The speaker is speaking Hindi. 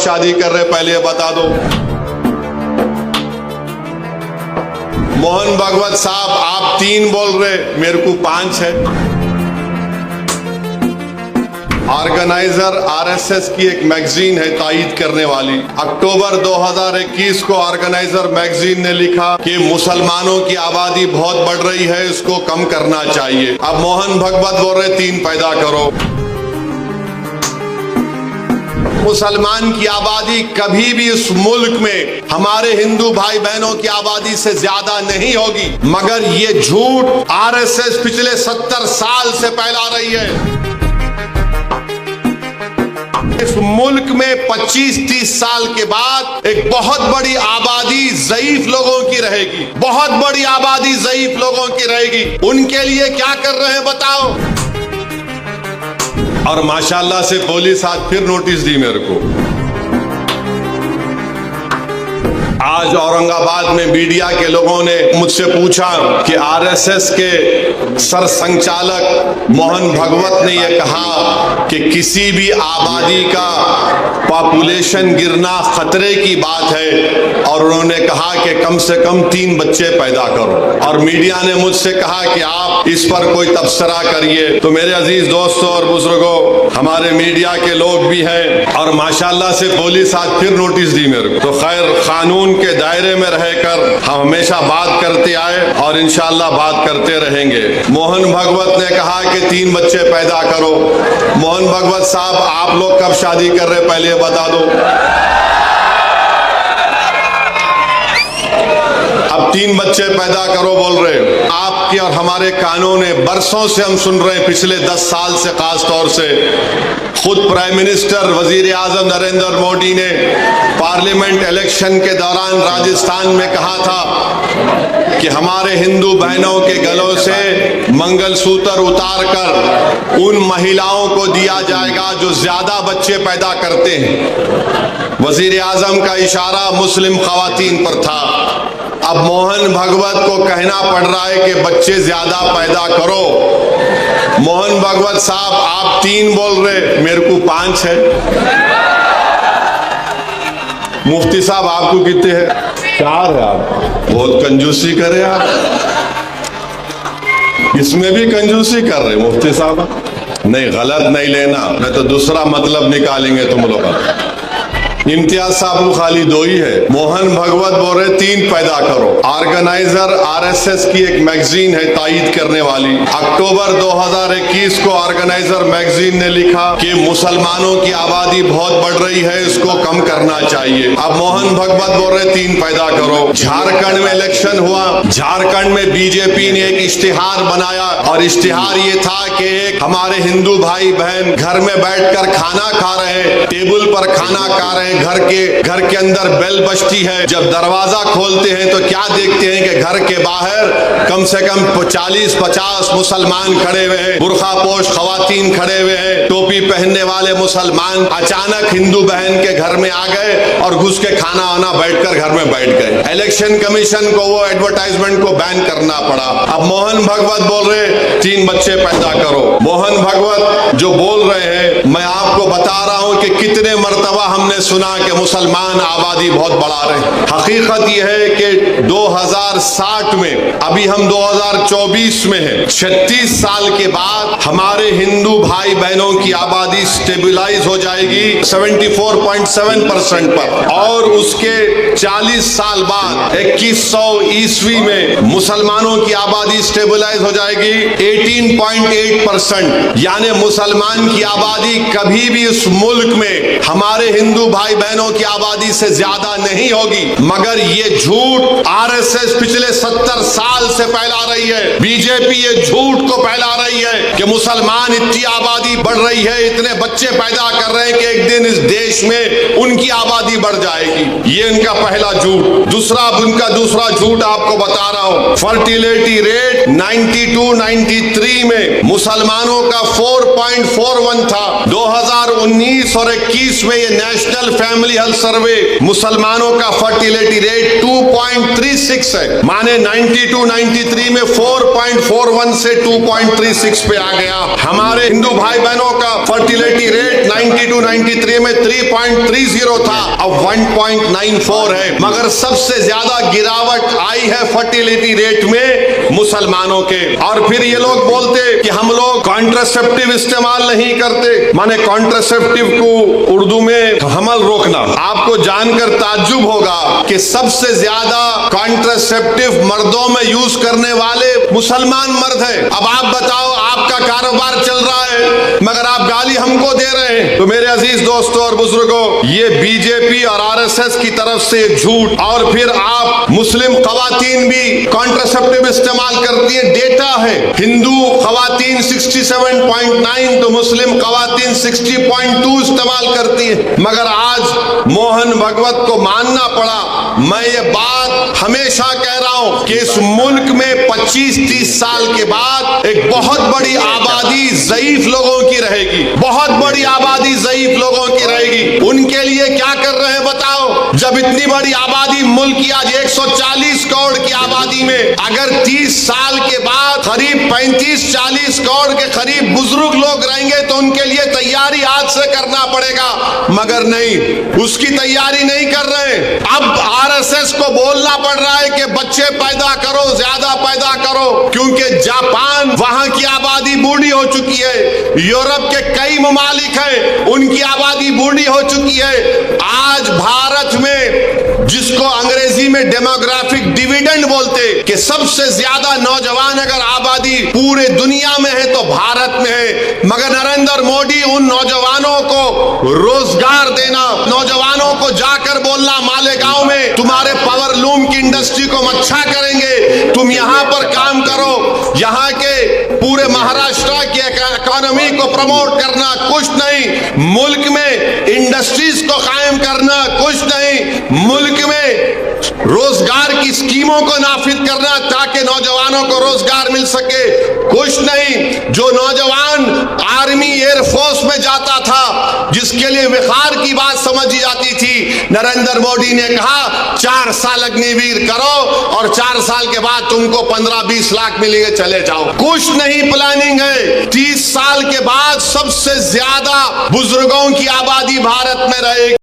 शादी कर रहे पहले ये बता दो। मोहन भागवत साहब आप 3 बोल रहे, मेरे को 5 है। ऑर्गेनाइजर आरएसएस की एक मैगजीन है तायीद करने वाली। अक्टूबर 2021 को ऑर्गेनाइजर मैगजीन ने लिखा कि मुसलमानों की आबादी बहुत बढ़ रही है, इसको कम करना चाहिए। अब मोहन भागवत बोल रहे 3 पैदा करो। मुसलमान की आबादी कभी भी इस मुल्क में हमारे हिंदू भाई बहनों की आबादी से ज्यादा नहीं होगी, मगर ये झूठ आरएसएस पिछले 70 साल से फैला रही है। इस मुल्क में 25-30 साल के बाद एक बहुत बड़ी आबादी ज़ईफ लोगों की रहेगी, बहुत बड़ी आबादी ज़ईफ लोगों की रहेगी। उनके लिए क्या कर रहे हैं बताओ। और माशाल्लाह से पुलिस आज फिर नोटिस दी मेरे को। आज औरंगाबाद में मीडिया के लोगों ने मुझसे पूछा कि आरएसएस के सरसंचालक मोहन भागवत ने यह कहा कि किसी भी आबादी का पॉपुलेशन गिरना खतरे की बात है, और उन्होंने कहा कि कम से कम 3 बच्चे पैदा करो। और मीडिया ने मुझसे कहा कि आप इस पर कोई तबसरा करिए। तो मेरे अजीज दोस्तों और बुजुर्गों, हमारे मीडिया के लोग भी हैं, और माशाल्लाह से पुलिस आज फिर नोटिस दी मेरे को। तो खैर, कानून के दायरे में रहकर हम हमेशा बात करते आए और इंशाअल्लाह बात करते रहेंगे। मोहन भागवत ने कहा कि 3 बच्चे पैदा करो। मोहन भागवत साहब आप लोग कब शादी कर रहे पहले ये बता दो। अब 3 बच्चे पैदा करो बोल रहे। आपके और हमारे कानून है, बरसों से हम सुन रहे हैं, पिछले 10 साल से खास तौर से। खुद प्राइम मिनिस्टर वजीर आजम नरेंद्र मोदी ने पार्लियामेंट इलेक्शन के दौरान राजस्थान में कहा था कि हमारे हिंदू बहनों के गलों से मंगलसूत्र उतार कर उन महिलाओं को दिया जाएगा जो ज्यादा बच्चे पैदा करते हैं। वजीर आजम का इशारा मुस्लिम खवातीन पर था। अब मोहन भागवत को कहना पड़ रहा है कि बच्चे ज्यादा पैदा करो। मोहन भागवत साहब आप 3 बोल रहे, मेरे को 5 है। मुफ्ती साहब आपको कितने हैं? 4 है। आप बहुत कंजूसी करे, आप इसमें भी कंजूसी कर रहे मुफ्ती साहब। नहीं, गलत नहीं लेना, मैं तो दूसरा मतलब निकालेंगे तुम लोग। इम्तियाज साहब को खाली 2 ही है। मोहन भागवत बोल रहे 3 पैदा करो। ऑर्गेनाइजर आरएसएस की एक मैगजीन है तायीद करने वाली। अक्टूबर 2021 को ऑर्गेनाइजर मैगजीन ने लिखा कि मुसलमानों की आबादी बहुत बढ़ रही है, इसको कम करना चाहिए। अब मोहन भागवत बोल रहे 3 पैदा करो। झारखंड में इलेक्शन हुआ, झारखंड में बीजेपी ने एक इश्तिहार बनाया, और इश्तिहार ये था कि एक हमारे हिंदू भाई बहन घर में बैठकर खाना खा रहे हैं, टेबल पर खाना खा रहे हैं, घर के अंदर बेल बजती है, जब दरवाजा खोलते हैं तो क्या देखते हैं कि घर के बाहर कम से कम 40-50 मुसलमान खड़े हुए हैं, बुर्खा पोश खवातीन खड़े हुए हैं, टोपी पहनने वाले मुसलमान अचानक हिंदू बहन के घर में आ गए और घुस के खाना वाना बैठकर घर में बैठ गए। इलेक्शन कमीशन को वो एडवर्टाइजमेंट को बैन करना पड़ा। अब मोहन भागवत बोल रहे 3 बच्चे पैदा करो। मोहन भागवत जो बोल रहे हैं, मैं आपको बता रहा हूं कि कितने मर्तबा हमने सुना कि मुसलमान आबादी बहुत बढ़ा रहे हैं। हकीकत यह है कि 2060 में, अभी हम 2024 में हैं, 36 साल के बाद हमारे हिंदू भाई बहनों की आबादी स्टेबलाइज हो जाएगी 74.7% पर, और उसके 40 साल बाद 2100 ईस्वी में मुसलमानों की आबादी स्टेबलाइज हो जाएगी 18.8%। यानी मुसलमान की आबादी कभी भी इस मुल्क में हमारे हिंदू भाई बहनों की आबादी से ज्यादा नहीं होगी, मगर ये झूठ आरएसएस पिछले 70 साल से फैला रही है। बीजेपी ये झूठ को फैला रही है कि मुसलमान इतनी आबादी बढ़ रही है, इतने बच्चे पैदा कर रहे हैं कि एक दिन इस देश में उनकी आबादी बढ़ जाएगी। ये इनका पहला झूठ। उनका दूसरा झूठ आपको बता रहा हूं। फर्टिलिटी रेट 92-93 में मुसलमानों का 4.41 था। 2019 और 21 में ये नेशनल फैमिली हेल्थ सर्वे मुसलमानों का फर्टिलिटी रेट 2.36 है। माने 92-93 में 4.41 से 2.36 पे आ गया। हमारे हिंदू भाई बहनों का फर्टिलिटी रेट 92-93 में 3.30 था, अब 1.94 है। मगर सबसे ज्यादा गिरावट आई है फर्टिलिटी रेट में मुसलमानों के। और फिर ये लोग बोलते कि हम लोग कॉन्ट्रासेप्टिव इस्तेमाल नहीं करते। माने कॉन्ट्रासेप्टिव को उर्दू में हमल रोकना। आपको जानकर ताज्जुब होगा कि सबसे ज्यादा कॉन्ट्रासेप्टिव मर्दों में यूज करने वाले मुसलमान मर्द हैं। अब आप बताओ, आपका कारोबार चल रहा है मगर आप गाली हमको दे रहे हैं। तो मेरे अजीज दोस्तों और बुजुर्गों, ये बीजेपी और आरएसएस की तरफ से झूठ। और फिर आप मुस्लिम खवातीन भी कॉन्ट्रासेप्टिव इस्तेमाल करती है। डेटा है, हिंदू खवातीन 67.9 तो मुस्लिम खवातीन 60.2 इस्तेमाल करती है। मगर आज मोहन भगवत को मानना पड़ा। मैं ये बात हमेशा कह रहा हूं कि इस मुल्क में 25-30 साल के बाद एक बहुत बड़ी आबादी ज़ईफ लोगों की रहेगी। बहुत बड़ी आबादी ज़ईफ लोगों की रहेगी। उनके लिए क्या कर रहे हैं बताओ? जब इतनी बड़ी आबादी मुल्क की आज 140 करोड़ की आबादी में अगर 30 साल के बाद करीब 35-40 करोड़ के करीब बुजुर्ग लोग रहेंगे तो उनके लिए तैयारी आज से करना पड़ेगा। मगर नहीं, उसकी तैयारी नहीं कर रहे। अब आरएसएस को बोलना पड़ रहा है कि बच्चे पैदा करो, ज्यादा पैदा करो, क्योंकि जापान वहां की आबादी बूढ़ी हो चुकी है। यूरोप के कई ममालिक हैं, उनकी आबादी बूढ़ी हो चुकी है। आज भारत में, जिसको अंग्रेजी में डेमोग्राफिक डिविडेंड बोलते, कि सबसे ज्यादा नौजवान अगर आबादी पूरे दुनिया में है तो भारत में है। मगर नरेंद्र मोदी उन नौजवानों को रोजगार देना, नौजवानों को जाकर बोलना मालेगांव में तुम्हारे पावर लूम की इंडस्ट्री को अच्छा करेंगे, तुम यहां पर काम करो। यहां के पूरे महाराष्ट्र की इकोनॉमी को प्रमोट करना, कुछ नहीं। मुल्क में इंडस्ट्रीज को कायम करना, कुछ नहीं। मुल्क में रोजगार की स्कीमों को नाफिज करना ताकि नौजवानों को रोजगार मिल सके, कुछ नहीं। जो नौजवान आर्मी एयरफोर्स में जाता था, जिसके लिए विखार की बात समझी जाती थी, नरेंद्र मोदी ने कहा 4 साल अग्निवीर करो और 4 साल के बाद तुमको 15-20 लाख मिलेंगे, चले जाओ। कुछ नहीं प्लानिंग है। 30 साल के बाद सबसे ज्यादा बुजुर्गों की आबादी भारत में रहेगी।